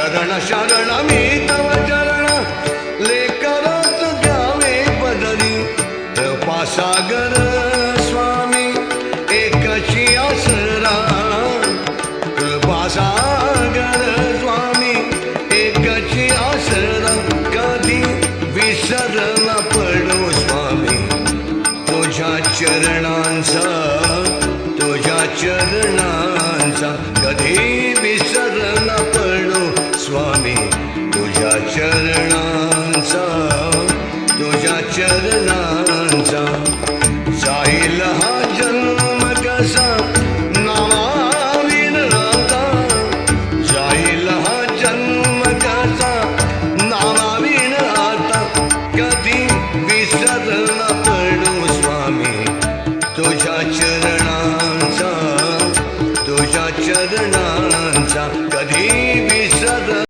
शरण शरण मी तव चरण लेकरच द्यावे पदरी कृपासागर स्वामी एकची आसरा कृपासागर स्वामी एकची आसरा कधी विसर न पडो स्वामी तुझ्या चरणांचा कधी विसर न पडो स्वामी तुझ्या चरणांचा